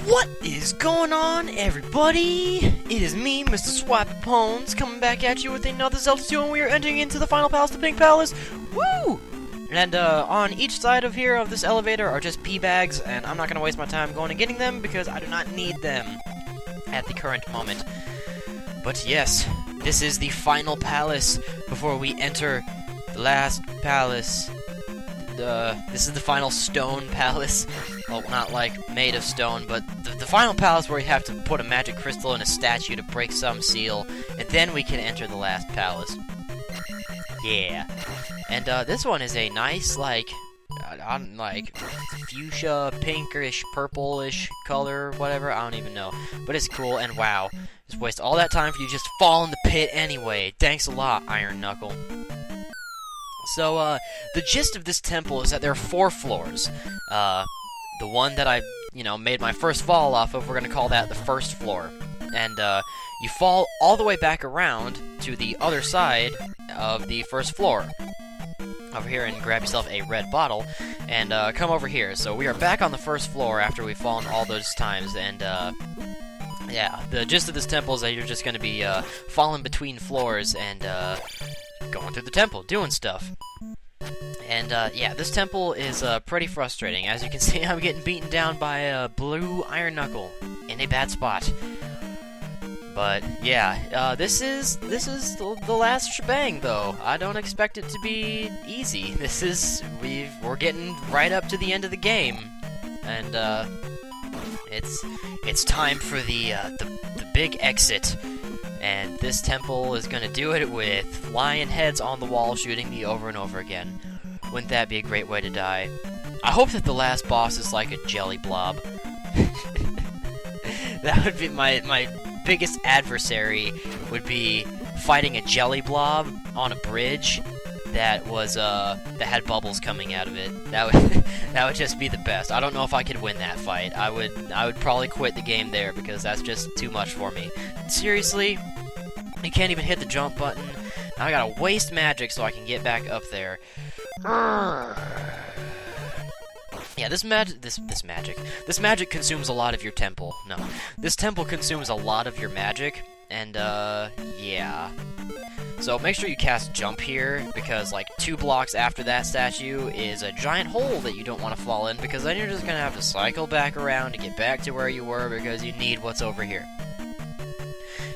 What is going on, everybody? It is me, Mr. Swappones, coming back at you with another Zelda 2, and we are entering into the final palace, the Pink Palace. Woo! And on each side of here of this elevator are just pea bags, and I'm not going to waste my time going and getting them because I do not need them at the current moment. But yes, this is the final palace before we enter the last palace. This is the final stone palace. Well, not like made of stone, but the final palace where you have to put a magic crystal in a statue to break some seal, and then we can enter the last palace. Yeah. And this one is a nice, like fuchsia, pinkish, purplish color, whatever. I don't even know, but it's cool. And wow, just waste all that time for you just to fall in the pit anyway. Thanks a lot, Iron Knuckle. So, the gist of this temple is that there are 4 floors. The one that I, made my first fall off of, we're gonna call that the first floor. And, you fall all the way back around to the other side of the first floor. Over here, and grab yourself a red bottle, and, come over here. So we are back on the first floor after we've fallen all those times, and, yeah, the gist of this temple is that you're just gonna be, falling between floors, and, going through the temple, doing stuff. And, yeah, this temple is, pretty frustrating. As you can see, I'm getting beaten down by a blue Iron Knuckle in a bad spot. But, yeah, this is the last shebang, though. I don't expect it to be easy. We're getting right up to the end of the game. And, it's time for the big exit. And this temple is gonna do it with flying heads on the wall shooting me over and over again. Wouldn't that be a great way to die? I hope that the last boss is like a jelly blob. That would be my biggest adversary, would be fighting a jelly blob on a bridge that was that had bubbles coming out of it. That would just be the best. I don't know if I could win that fight. I would probably quit the game there because that's just too much for me. Seriously, you can't even hit the jump button. Now I gotta waste magic so I can get back up there. Yeah, this magic consumes a lot of your temple. No, this temple consumes a lot of your magic, and yeah. So make sure you cast jump here, because like 2 blocks after that statue is a giant hole that you don't want to fall in, because then you're just gonna have to cycle back around to get back to where you were, because you need what's over here.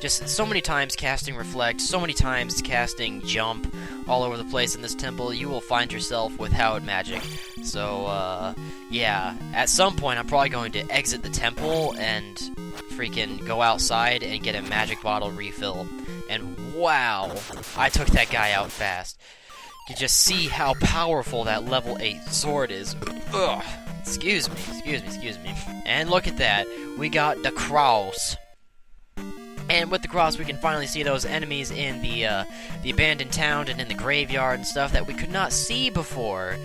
Just so many times casting reflect, so many times casting jump all over the place in this temple, you will find yourself without magic. So, yeah, at some point I'm probably going to exit the temple and freaking go outside and get a magic bottle refill. And wow, I took that guy out fast. You can just see how powerful that level 8 sword is. Ugh. Excuse me. And look at that, we got the cross. And with the cross, we can finally see those enemies in the abandoned town and in the graveyard and stuff that we could not see before.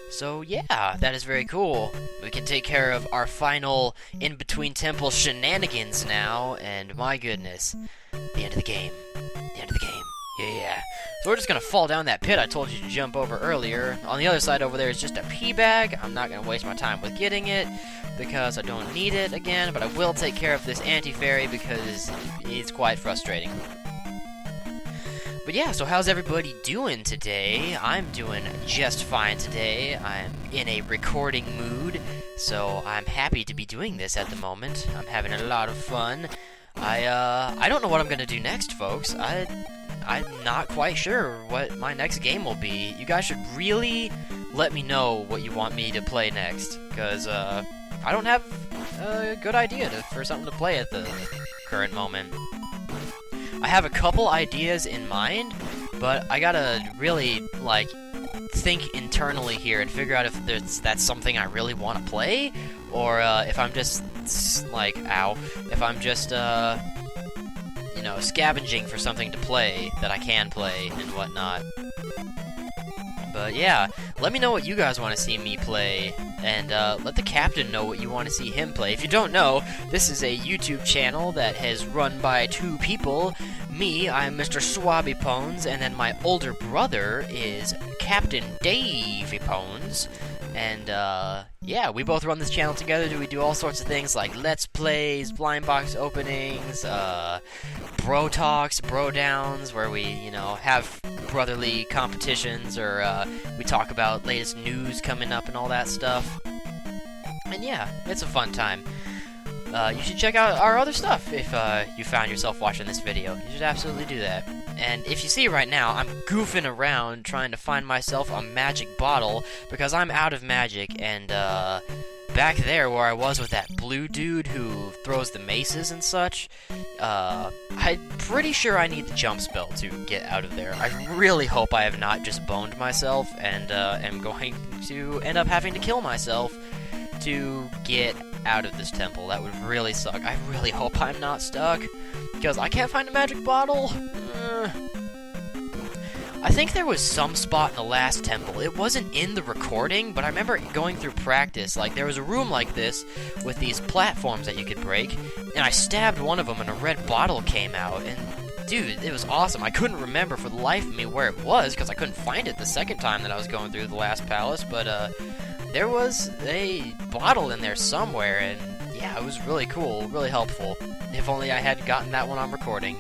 So yeah, that is very cool. We can take care of our final in-between temple shenanigans now, and my goodness, the end of the game. The end of the game. Yeah. So we're just gonna fall down that pit I told you to jump over earlier. On the other side over there is just a pea bag. I'm not gonna waste my time with getting it, because I don't need it again, but I will take care of this anti-fairy because it's quite frustrating. But yeah, so how's everybody doing today? I'm doing just fine today. I'm in a recording mood, so I'm happy to be doing this at the moment. I'm having a lot of fun. I don't know what I'm gonna do next, folks. I'm not quite sure what my next game will be. You guys should really let me know what you want me to play next, because, I don't have a good idea for something to play at the current moment. I have a couple ideas in mind, but I gotta really, like, think internally here and figure out if that's something I really want to play, or if I'm just, like, if I'm just, scavenging for something to play that I can play and whatnot. But yeah, let me know what you guys want to see me play, and let the captain know what you want to see him play. If you don't know, this is a YouTube channel that is run by 2 people. Me, I'm Mr. Swabbypones, and then my older brother is Captain Davy Pones. And, yeah, we both run this channel together. We do all sorts of things like Let's Plays, blind box openings, bro talks, bro downs, where we, you know, have brotherly competitions, or, we talk about latest news coming up and all that stuff. And yeah, it's a fun time. You should check out our other stuff if, you found yourself watching this video. You should absolutely do that. And if you see right now, I'm goofing around trying to find myself a magic bottle because I'm out of magic, and back there where I was with that blue dude who throws the maces and such, I'm pretty sure I need the jump spell to get out of there. I really hope I have not just boned myself and am going to end up having to kill myself to get out of this temple. That would really suck. I really hope I'm not stuck, because I can't find a magic bottle. I think there was some spot in the last temple. It wasn't in the recording, but I remember going through practice. Like, there was a room like this with these platforms that you could break, and I stabbed one of them and a red bottle came out, and dude, it was awesome. I couldn't remember for the life of me where it was, because I couldn't find it the second time that I was going through the last palace, but there was a bottle in there somewhere, and yeah, it was really cool, really helpful. If only I had gotten that one on recording.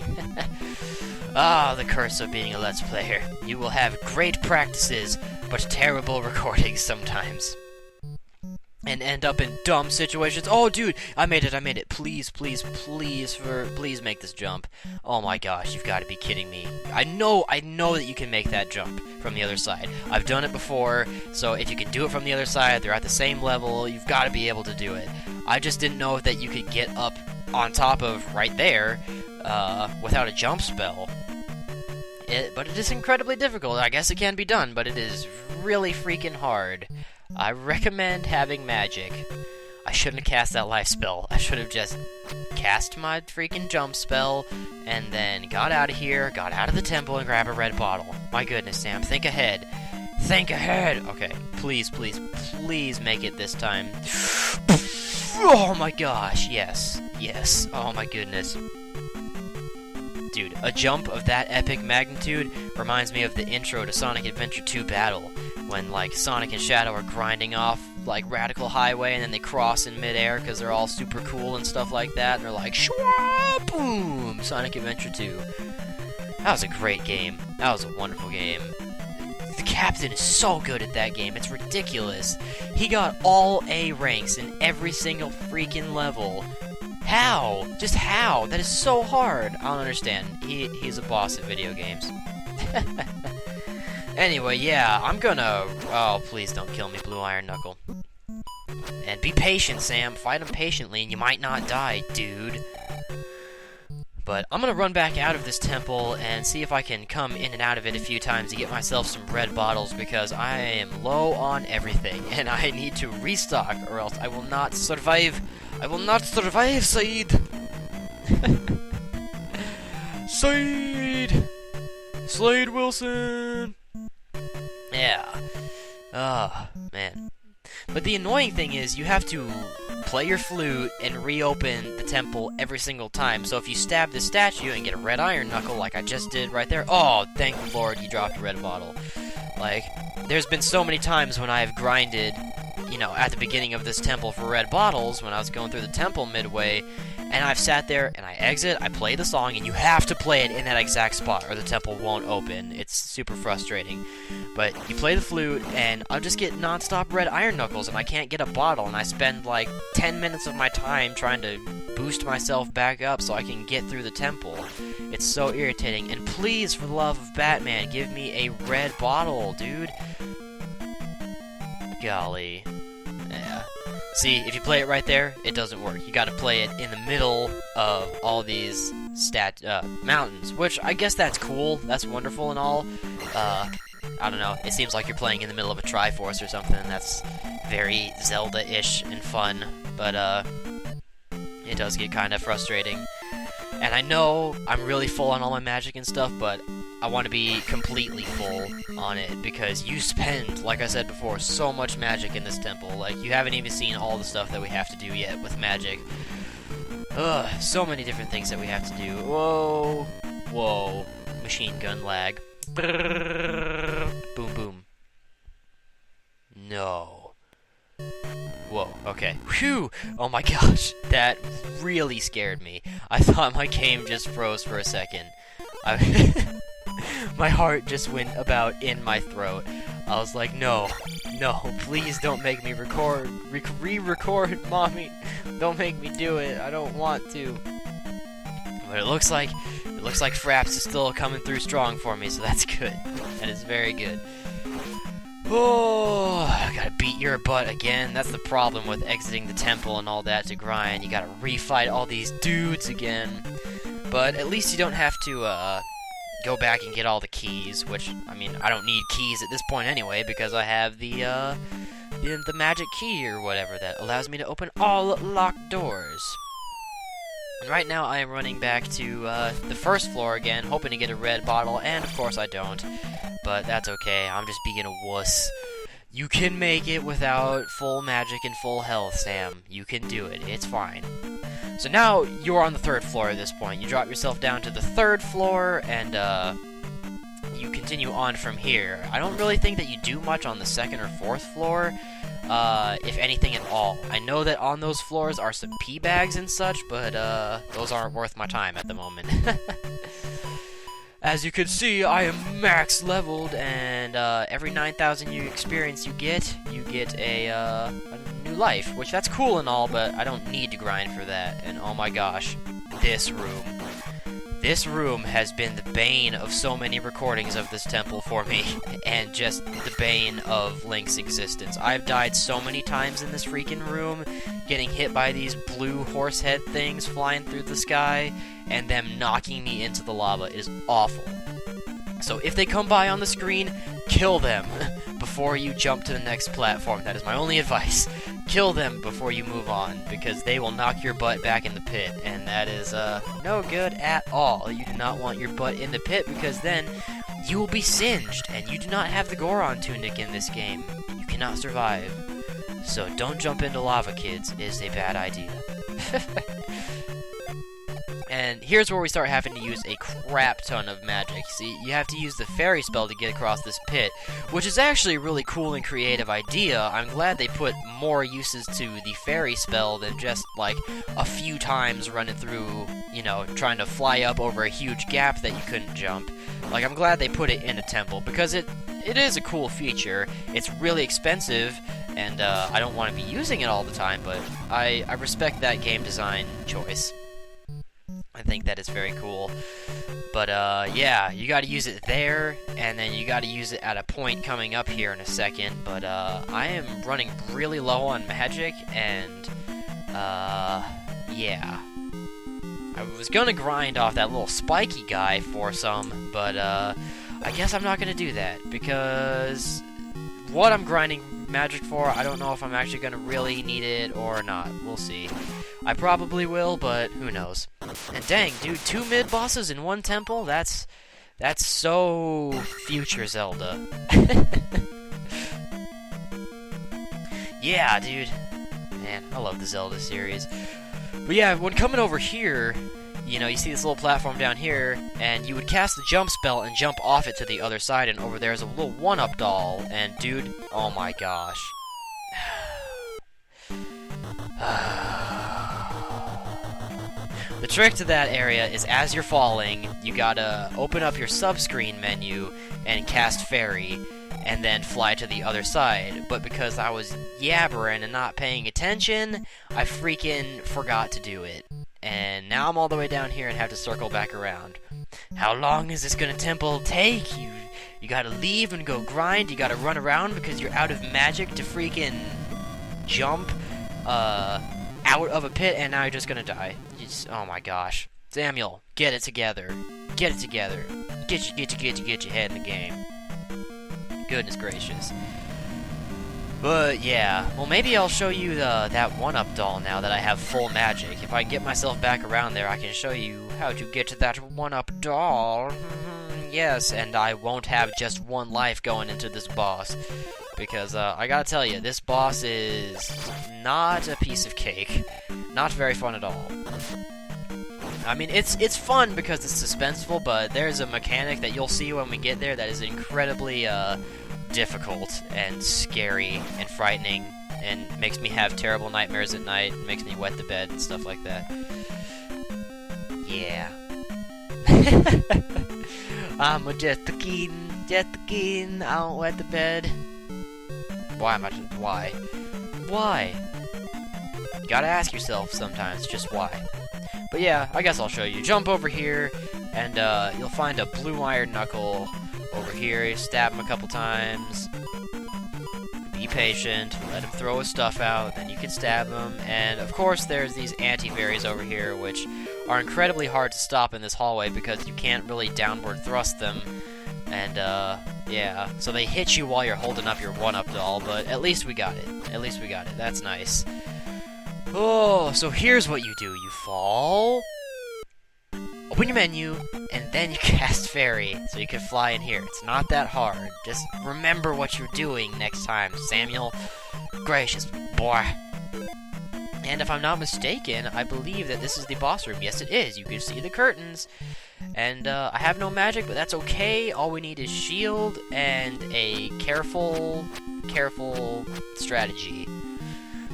Ah, the curse of being a Let's Player. You will have great practices, but terrible recordings sometimes. And end up in dumb situations. Oh, dude, I made it. Please, please, please, please make this jump. Oh my gosh, you've got to be kidding me. I know that you can make that jump from the other side. I've done it before, so if you can do it from the other side, they're at the same level, you've got to be able to do it. I just didn't know that you could get up on top of right there without a jump spell. But it is incredibly difficult. I guess it can be done, but it is really freaking hard. I recommend having magic. I shouldn't have cast that life spell. I should have just cast my freaking jump spell, and then got out of here, got out of the temple, and grabbed a red bottle. My goodness, Sam, think ahead. Think ahead! Okay, please, please, please make it this time. Oh my gosh, yes, yes, oh my goodness. Dude, a jump of that epic magnitude reminds me of the intro to Sonic Adventure 2 Battle, when, like, Sonic and Shadow are grinding off, like, Radical Highway, and then they cross in midair because they're all super cool and stuff like that, and they're like, Shwa! Boom! Sonic Adventure 2. That was a great game. That was a wonderful game. The captain is so good at that game, it's ridiculous. He got all A ranks in every single freaking level. How? Just how? That is so hard. I don't understand. He's a boss at video games. Anyway, yeah, I'm gonna... Oh, please don't kill me, Blue Iron Knuckle. And be patient, Sam. Fight him patiently, and you might not die, dude. But I'm gonna run back out of this temple and see if I can come in and out of it a few times to get myself some red bottles, because I am low on everything, and I need to restock, or else I will not survive. I will not survive, Saeed! Saeed! Slade Wilson! Yeah. Ah, man. But the annoying thing is, you have to play your flute and reopen the temple every single time. So if you stab the statue and get a red iron knuckle like I just did right there, oh, thank the Lord he dropped a red bottle. Like, there's been so many times when I've grinded, you know, at the beginning of this temple for red bottles, when I was going through the temple midway, and I've sat there, and I exit, I play the song, and you have to play it in that exact spot, or the temple won't open. It's super frustrating. But you play the flute, and I'll just get non-stop red iron knuckles, and I can't get a bottle, and I spend, like, 10 minutes of my time trying to boost myself back up so I can get through the temple. It's so irritating, and please, for the love of Batman, give me a red bottle, dude. Golly. Yeah. See, if you play it right there, it doesn't work. You gotta play it in the middle of all these mountains, which I guess that's cool. That's wonderful and all. I don't know. It seems like you're playing in the middle of a Triforce or something. That's very Zelda-ish and fun, but it does get kind of frustrating. And I know I'm really full on all my magic and stuff, but I want to be completely full on it, because you spend, like I said before, so much magic in this temple. Like, you haven't even seen all the stuff that we have to do yet with magic. Ugh, so many different things that we have to do. Whoa, whoa, machine gun lag. Boom, boom. No. whoa, okay. Whew! Oh my gosh, that really scared me. I thought my game just froze for a second. My heart just went about in my throat. I was like, no, please don't make me re-record, Mommy. Don't make me do it. I don't want to. But it looks like Fraps is still coming through strong for me, so that's good. That is very good. Oh, I gotta beat your butt again. That's the problem with exiting the temple and all that to grind. You gotta refight all these dudes again. But at least you don't have to go back and get all the keys, which, I mean, I don't need keys at this point anyway, because I have the magic key or whatever that allows me to open all locked doors. And right now I am running back to the first floor again, hoping to get a red bottle, and of course I don't. But that's okay, I'm just being a wuss. You can make it without full magic and full health, Sam. You can do it, it's fine. So now you're on the third floor at this point. You drop yourself down to the third floor, and you continue on from here. I don't really think that you do much on the second or fourth floor, if anything at all. I know that on those floors are some pee bags and such, but those aren't worth my time at the moment. As you can see, I am max leveled, and every 9,000 experience you get a new life, which that's cool and all, but I don't need to grind for that. And oh my gosh, this room has been the bane of so many recordings of this temple for me, and just the bane of Link's existence. I've died so many times in this freaking room, getting hit by these blue horse head things flying through the sky, and them knocking me into the lava. It is awful. So if they come by on the screen, kill them before you jump to the next platform. That is my only advice. Kill them before you move on, because they will knock your butt back in the pit, and that is no good at all. You do not want your butt in the pit, because then you will be singed, and you do not have the Goron tunic in this game. You cannot survive. So don't jump into lava, kids. It is a bad idea. And here's where we start having to use a crap ton of magic. See, you have to use the fairy spell to get across this pit, which is actually a really cool and creative idea. I'm glad they put more uses to the fairy spell than just, like, a few times running through, you know, trying to fly up over a huge gap that you couldn't jump. Like, I'm glad they put it in a temple, because it is a cool feature. It's really expensive, and I don't want to be using it all the time, but I respect that game design choice. I think that is very cool. But, yeah, you gotta use it there, and then you gotta use it at a point coming up here in a second. But, I am running really low on magic, and, yeah. I was gonna grind off that little spiky guy for some, but, I guess I'm not gonna do that, because what I'm grinding magic for, I don't know if I'm actually gonna really need it or not. We'll see. I probably will, but who knows. And dang, dude, 2 mid-bosses in one temple? That's so future Zelda. Yeah, dude. Man, I love the Zelda series. But yeah, when coming over here, you know, you see this little platform down here, and you would cast the jump spell and jump off it to the other side, and over there's a little one-up doll, and dude, oh my gosh. The trick to that area is as you're falling, you gotta open up your sub-screen menu and cast Fairy, and then fly to the other side. But because I was yabbering and not paying attention, I freaking forgot to do it. And now I'm all the way down here and have to circle back around. How long is this gonna temple take? You gotta leave and go grind, you gotta run around because you're out of magic to freaking jump, out of a pit, and now you're just gonna die. Oh my gosh. Samuel, get it together. Get it together. Get your head in the game. Goodness gracious. But yeah, well maybe I'll show you that one-up doll now that I have full magic. If I get myself back around there, I can show you how to get to that one-up doll. Yes, and I won't have just one life going into this boss. Because, I gotta tell you, this boss is not a piece of cake. Not very fun at all. I mean, it's fun because it's suspenseful, but there's a mechanic that you'll see when we get there that is incredibly, difficult and scary and frightening and makes me have terrible nightmares at night, and makes me wet the bed and stuff like that. Yeah. I'm just a kid, I don't wet the bed. Why? Why? You gotta ask yourself sometimes, just why. But yeah, I guess I'll show you. Jump over here, and you'll find a blue iron knuckle over here. You stab him a couple times. Be patient, let him throw his stuff out, then you can stab him. And of course there's these anti-fairies over here, which are incredibly hard to stop in this hallway because you can't really downward thrust them. And yeah, so they hit you while you're holding up your 1-up doll, but at least we got it. At least we got it. That's nice. Oh, so here's what you do. You fall, open your menu, and then you cast fairy, so you can fly in here. It's not that hard. Just remember what you're doing next time, Samuel. Gracious boy. And if I'm not mistaken, I believe that this is the boss room. Yes, it is. You can see the curtains. And I have no magic, but that's okay. All we need is shield and a careful strategy.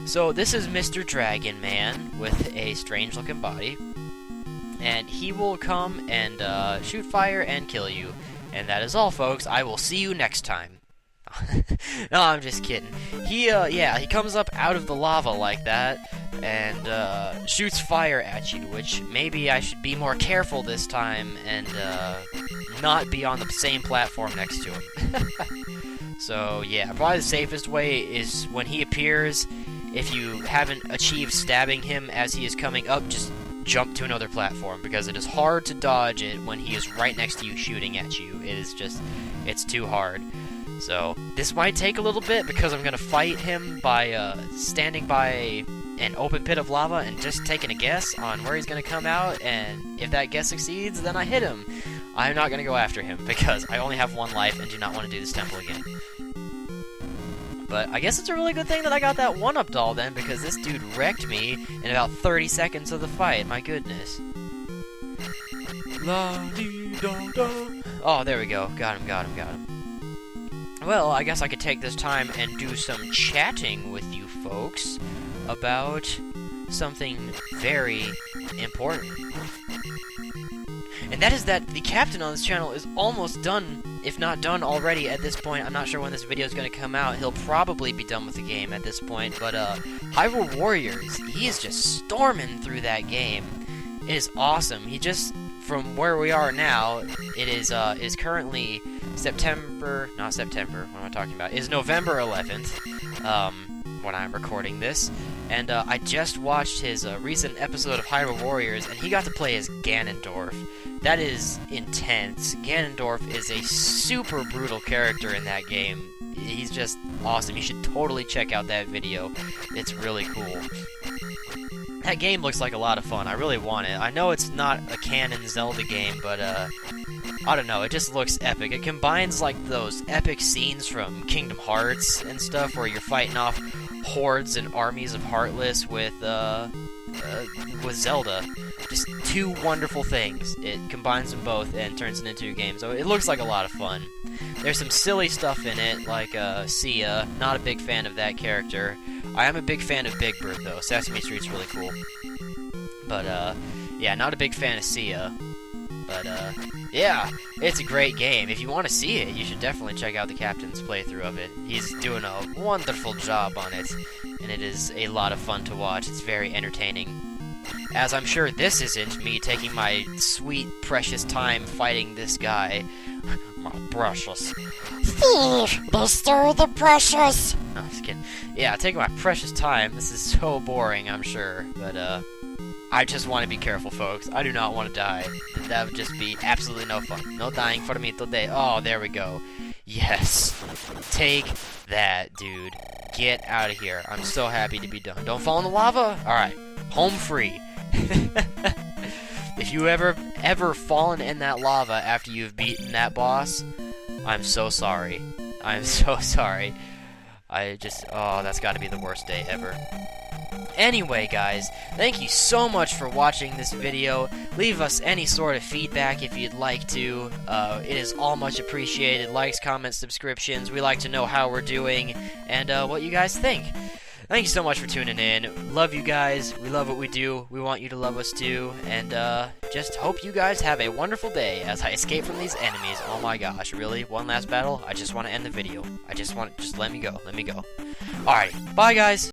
So this is Mr. Dragon Man with a strange-looking body. And he will come and shoot fire and kill you. And that is all, folks. I will see you next time. No, I'm just kidding. He comes up out of the lava like that and shoots fire at you, which maybe I should be more careful this time and not be on the same platform next to him. So, yeah, probably the safest way is when he appears, if you haven't achieved stabbing him as he is coming up, just jump to another platform, because it is hard to dodge it when he is right next to you shooting at you. It is just, it's too hard. So, this might take a little bit, because I'm going to fight him by standing by an open pit of lava and just taking a guess on where he's going to come out, and if that guess succeeds, then I hit him. I'm not going to go after him, because I only have 1 life and do not want to do this temple again. But I guess it's a really good thing that I got that 1-up doll then, because this dude wrecked me in about 30 seconds of the fight. My goodness. La-dee-da-da. Oh, there we go. Got him. Well, I guess I could take this time and do some chatting with you folks about something very important. And that is that the captain on this channel is almost done, if not done already at this point. I'm not sure when this video is going to come out. He'll probably be done with the game at this point. But Hyrule Warriors, he is just storming through that game. It is awesome. He just, from where we are now, it is currently September, not September, what am I talking about? It is November 11th, when I'm recording this. And I just watched his recent episode of Hyrule Warriors, and he got to play as Ganondorf. That is intense. Ganondorf is a super brutal character in that game. He's just awesome. You should totally check out that video. It's really cool. That game looks like a lot of fun. I really want it. I know it's not a canon Zelda game, but I don't know, it just looks epic. It combines like those epic scenes from Kingdom Hearts and stuff where you're fighting off hordes and armies of Heartless with Zelda. Just two wonderful things. It combines them both and turns it into a game. So it looks like a lot of fun. There's some silly stuff in it, like Sia. Not a big fan of that character. I am a big fan of Big Bird, though. Sesame Street's really cool. But, yeah, not a big fan of Sia. But, yeah, it's a great game. If you want to see it, you should definitely check out the captain's playthrough of it. He's doing a wonderful job on it, and it is a lot of fun to watch. It's very entertaining. As I'm sure this isn't me taking my sweet, precious time fighting this guy. My precious. Bestow the precious! No, I'm just kidding. Yeah, taking my precious time. This is so boring, I'm sure. But, I just want to be careful, folks. I do not want to die. That would just be absolutely no fun. No dying for me today. Oh, there we go. Yes. Take that, dude. Get out of here. I'm so happy to be done. Don't fall in the lava? Alright. Home free. If you ever fallen in that lava after you've beaten that boss, I'm so sorry. I'm so sorry. Oh, that's gotta be the worst day ever. Anyway, guys, thank you so much for watching this video. Leave us any sort of feedback if you'd like to. It is all much appreciated. Likes, comments, subscriptions. We like to know how we're doing and what you guys think. thank you so much for tuning in. Love you guys. We love what we do. We want you to love us too. And just hope you guys have a wonderful day as I escape from these enemies. Oh my gosh, really? One last battle? I just want to end the video. Just let me go. Let me go. Alrighty. Bye, guys.